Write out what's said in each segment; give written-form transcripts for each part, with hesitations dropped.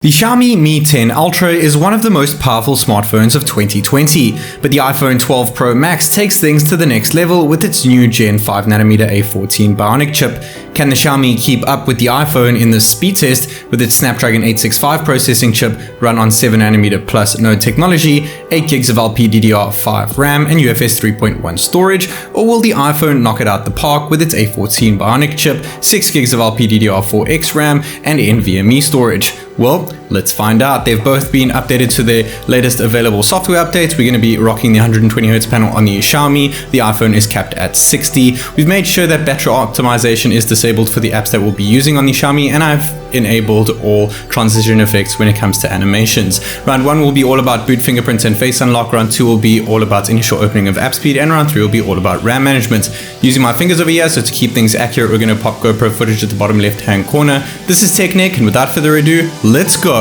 The Xiaomi Mi 10 Ultra is one of the most powerful smartphones of 2020, but the iPhone 12 Pro Max takes things to the next level with its new Gen 5nm A14 Bionic chip. Can the Xiaomi keep up with the iPhone in the speed test with its Snapdragon 865 processing chip run on 7nm plus node technology, 8GB of LPDDR5 RAM and UFS 3.1 storage, or will the iPhone knock it out the park with its A14 Bionic chip, 6GB of LPDDR4X RAM and NVMe storage? Well, let's find out. They've both been updated to their latest available software updates. We're going to be rocking the 120Hz panel on the Xiaomi. The iPhone is capped at 60. We've made sure that battery optimization is disabled for the apps that we'll be using on the Xiaomi, and I've enabled all transition effects when it comes to animations. Round 1 will be all about boot fingerprint and face unlock. Round 2 will be all about initial opening of app speed, and round 3 will be all about RAM management. Using my fingers over here, so to keep things accurate, we're going to pop GoPro footage at the bottom left hand corner. This is Technic, and without further ado, let's go.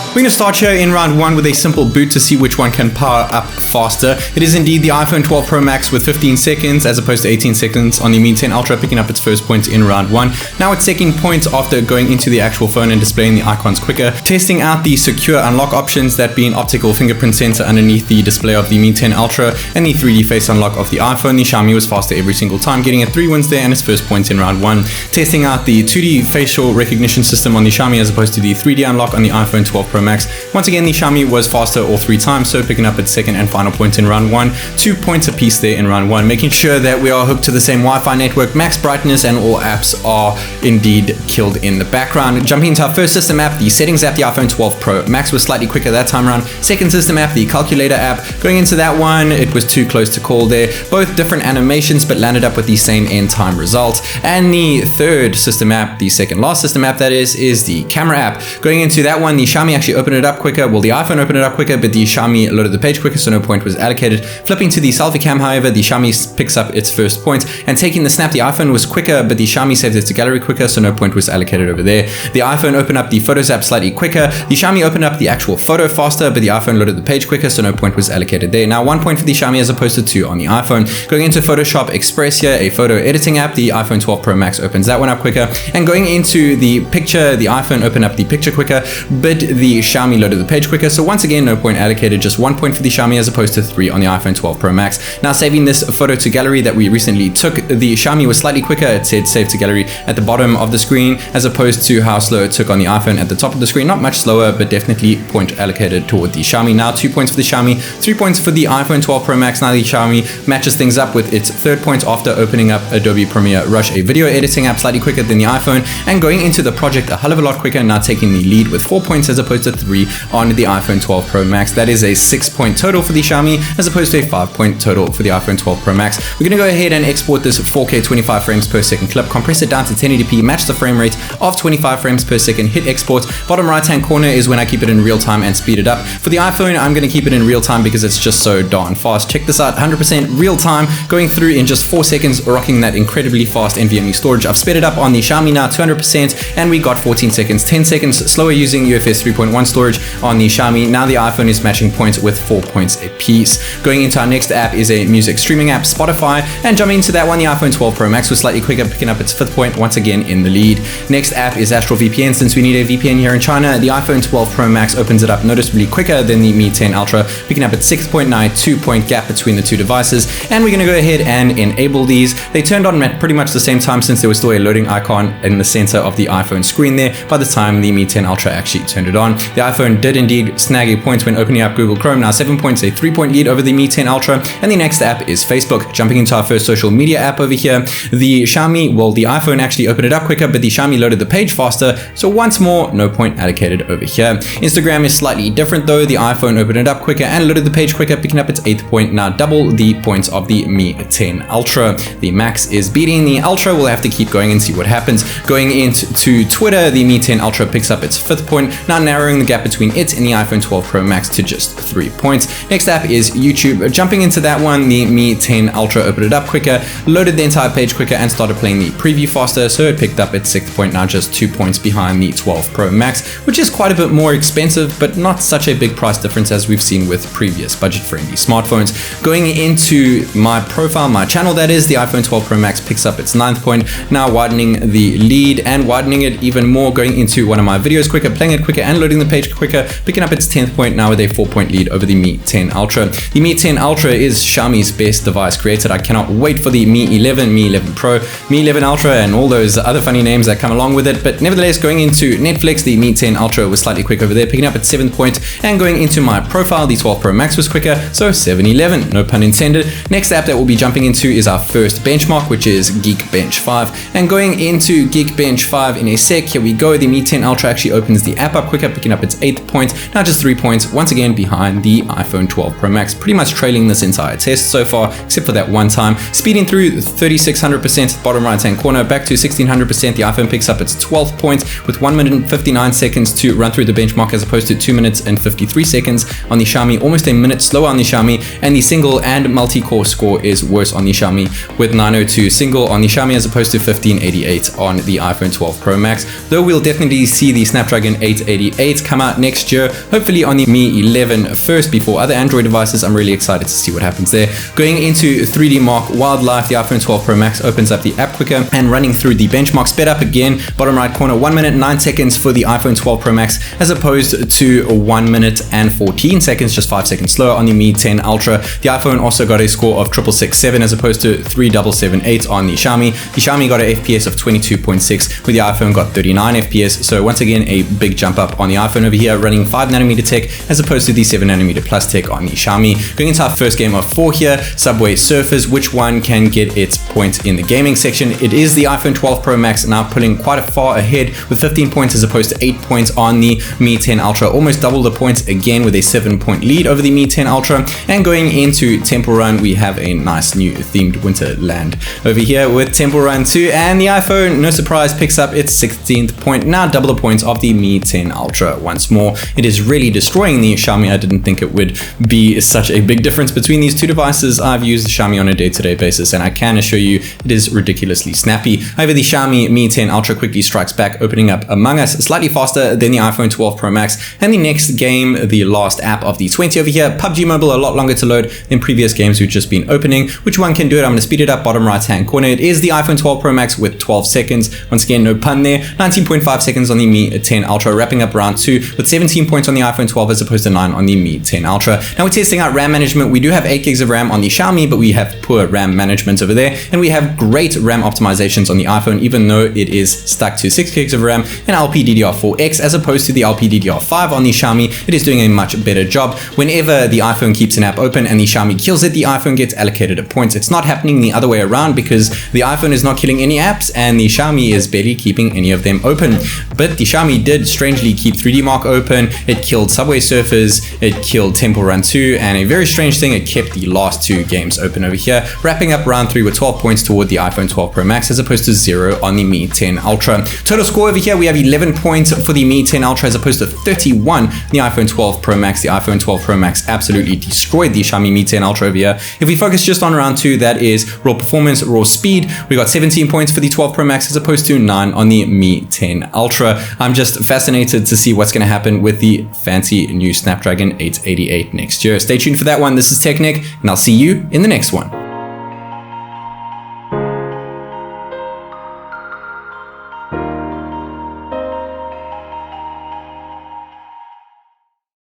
We're going to start here in round 1 with a simple boot to see which one can power up faster. It is indeed the iPhone 12 Pro Max with 15 seconds as opposed to 18 seconds on the Mi 10 Ultra, picking up its first points in round 1. Now it's taking points after going into the actual phone and displaying the icons quicker, testing out the secure unlock options, that being optical fingerprint sensor underneath the display of the Mi 10 Ultra and the 3D face unlock of the iPhone. The Xiaomi was faster every single time, getting 3 wins there and its first points in round 1. Testing out the 2D facial recognition system on the Xiaomi as opposed to the 3D unlock on the iPhone 12 Pro Max. Once again, the Xiaomi was faster all 3 times, so picking up its second and final point in round 1. 2 points apiece there in round 1, making sure that we are hooked to the same Wi-Fi network, max brightness, and all apps are indeed killed in the background. Jumping into our first system app, the settings app, the iPhone 12 Pro Max was slightly quicker that time around. Second system app, the calculator app, going into that one, it was too close to call there. Both different animations, but landed up with the same end time result. And the third system app, the second last system app that is the camera app. Going into that one, the Xiaomi actually opened it up quicker. Well, the iPhone opened it up quicker, but the Xiaomi loaded the page quicker, so no point was allocated. Flipping to the selfie cam, however, the Xiaomi picks up its first point, and taking the snap, the iPhone was quicker, but the Xiaomi saved it to gallery quicker, so no point was allocated over there. The iPhone opened up the Photos app slightly quicker. The Xiaomi opened up the actual photo faster, but the iPhone loaded the page quicker, so no point was allocated there. Now 1 point for the Xiaomi as opposed to 2 on the iPhone. Going into Photoshop Express here, a photo editing app, the iPhone 12 Pro Max opens that one up quicker. And going into the picture, the iPhone opened up the picture quicker, but the Xiaomi loaded the page quicker, so once again, no point allocated, just 1 point for the Xiaomi as opposed to 3 on the iPhone 12 Pro Max. Now saving this photo to gallery that we recently took, the Xiaomi was slightly quicker. It said save to gallery at the bottom of the screen as opposed to how slow it took on the iPhone at the top of the screen. Not much slower, but definitely point allocated toward the Xiaomi. Now 2 points for the Xiaomi, 3 points for the iPhone 12 Pro Max. Now the Xiaomi matches things up with its third point after opening up Adobe Premiere Rush, a video editing app, slightly quicker than the iPhone, and going into the project a hell of a lot quicker, now taking the lead with 4 points as opposed to 3 on the iPhone 12 Pro Max. That is a 6-point total for the Xiaomi as opposed to a 5-point total for the iPhone 12 Pro Max. We're going to go ahead and export this 4K 25 frames per second clip, compress it down to 1080p, match the frame rate of 25 frames per second, hit export. Bottom right hand corner is when I keep it in real time and speed it up. For the iPhone, I'm going to keep it in real time because it's just so darn fast. Check this out, 100% real time, going through in just 4 seconds, rocking that incredibly fast NVMe storage. I've sped it up on the Xiaomi now 200%, and we got 14 seconds, 10 seconds slower using UFS 3.1 storage on the Xiaomi. Now the iPhone is matching points with 4 points apiece. Going into our next app is a music streaming app, Spotify, and jumping into that one, the iPhone 12 Pro Max was slightly quicker, picking up its 5th point, once again in the lead. Next app is Astral VPN. Since we need a VPN here in China, the iPhone 12 Pro Max opens it up noticeably quicker than the Mi 10 Ultra, picking up its 6th point, now a 2-point gap between the two devices. And we're going to go ahead and enable these. They turned on at pretty much the same time since there was still a loading icon in the center of the iPhone screen there by the time the Mi 10 Ultra actually turned it on. The iPhone did indeed snag a point when opening up Google Chrome, now 7 points, a 3-point lead over the Mi 10 Ultra. And the next app is Facebook. Jumping into our first social media app over here, the Xiaomi, well, the iPhone actually opened it up quicker, but the Xiaomi loaded the page faster, so once more, no point allocated over here. Instagram is slightly different though. The iPhone opened it up quicker and loaded the page quicker, picking up its 8th point, now double the points of the Mi 10 Ultra. The Max is beating the Ultra. We'll have to keep going and see what happens. Going into Twitter, the Mi 10 Ultra picks up its 5th point, now narrowing narrowing the gap between it and the iPhone 12 Pro Max to just 3 points. Next app is YouTube. Jumping into that one, the Mi 10 Ultra opened it up quicker, loaded the entire page quicker, and started playing the preview faster, so it picked up its 6th point, now just 2 points behind the 12 Pro Max, which is quite a bit more expensive, but not such a big price difference as we've seen with previous budget-friendly smartphones. Going into my profile, my channel that is, the iPhone 12 Pro Max picks up its 9th point, now widening the lead and widening it even more, going into one of my videos quicker, playing it quicker, and loading the page quicker, picking up its 10th point, now with a 4-point lead over the Mi 10 Ultra. The Mi 10 Ultra is Xiaomi's best device created. I cannot wait for the Mi 11, Mi 11 Pro, Mi 11 Ultra, and all those other funny names that come along with it. But nevertheless, going into Netflix, the Mi 10 Ultra was slightly quick over there, picking up its 7th point, and going into my profile, the 12 Pro Max was quicker, so 7-11, no pun intended. Next app that we'll be jumping into is our first benchmark, which is Geekbench 5. And going into Geekbench 5 in a sec, here we go. The Mi 10 Ultra actually opens the app up quicker, picking up its 8th point, now just 3 points, once again behind the iPhone 12 Pro Max, pretty much trailing this entire test so far, except for that one time. Speeding through 3600% bottom right hand corner, back to 1600%, the iPhone picks up its 12th point with 1 minute and 59 seconds to run through the benchmark, as opposed to 2 minutes and 53 seconds on the Xiaomi, almost a minute slower on the Xiaomi, and the single and multi-core score is worse on the Xiaomi, with 902 single on the Xiaomi as opposed to 1588 on the iPhone 12 Pro Max. Though we'll definitely see the Snapdragon 888 come out next year, hopefully on the Mi 11 first before other Android devices. I'm really excited to see what happens there. Going into 3D Mark Wildlife, the iPhone 12 Pro Max opens up the app quicker and running through the benchmark, sped up again, bottom right corner, 1 minute 9 seconds for the iPhone 12 Pro Max as opposed to 1 minute and 14 seconds, just 5 seconds slower on the Mi 10 Ultra. The iPhone also got a score of 6667 as opposed to 3778 on the Xiaomi. The Xiaomi got an FPS of 22.6, where the iPhone got 39 FPS, so once again a big jump up on the iPhone over here, running 5nm tech as opposed to the 7nm plus tech on the Xiaomi. Going into our first game of 4 here, Subway Surfers, which one can get its points in the gaming section? It is the iPhone 12 Pro Max, now pulling quite a far ahead with 15 points as opposed to 8 points on the Mi 10 Ultra, almost double the points again with a 7-point lead over the Mi 10 Ultra. And going into Temple Run, we have a nice new themed Winterland over here with Temple Run 2, and the iPhone, no surprise, picks up its 16th point, now double the points of the Mi 10 Ultra once more. It is really destroying the Xiaomi. I didn't think it would be such a big difference between these two devices. I've used the Xiaomi on a day-to-day basis, and I can assure you it is ridiculously snappy. However, the Xiaomi Mi 10 Ultra quickly strikes back, opening up Among Us slightly faster than the iPhone 12 Pro Max. And the next game, the last app of the 20 over here, PUBG Mobile, a lot longer to load than previous games we've just been opening. Which one can do it? I'm going to speed it up, bottom right hand corner. It is the iPhone 12 Pro Max with 12 seconds. Once again, no pun there. 19.5 seconds on the Mi 10 Ultra, wrapping up round 2 with 17 points on the iPhone 12 as opposed to 9 on the Mi 10 Ultra. Now we're testing out RAM management. We do have 8 gigs of RAM on the Xiaomi, but we have poor RAM management over there, and we have great RAM optimizations on the iPhone, even though it is stuck to 6 gigs of RAM and LPDDR4X as opposed to the LPDDR5 on the Xiaomi. It is doing a much better job. Whenever the iPhone keeps an app open and the Xiaomi kills it, the iPhone gets allocated a point. It's not happening the other way around, because the iPhone is not killing any apps and the Xiaomi is barely keeping any of them open. But the Xiaomi did strangely keep 3D Mark open. It killed Subway Surfers, it killed Temple Run 2, and a very strange thing, it kept the last 2 games open over here, wrapping up round 3 with 12 points toward the iPhone 12 Pro Max as opposed to 0 on the Mi 10 Ultra. Total score over here, we have 11 points for the Mi 10 Ultra as opposed to 31 the iPhone 12 Pro Max. The iPhone 12 Pro Max absolutely destroyed the Xiaomi Mi 10 Ultra over here. If we focus just on round 2, that is raw performance, raw speed, we got 17 points for the 12 Pro Max as opposed to 9 on the Mi 10 Ultra. I'm just fascinated to see what's going to happen with the fancy new Snapdragon 888 next year. Stay tuned for that one. This is TechNick, and I'll see you in the next one.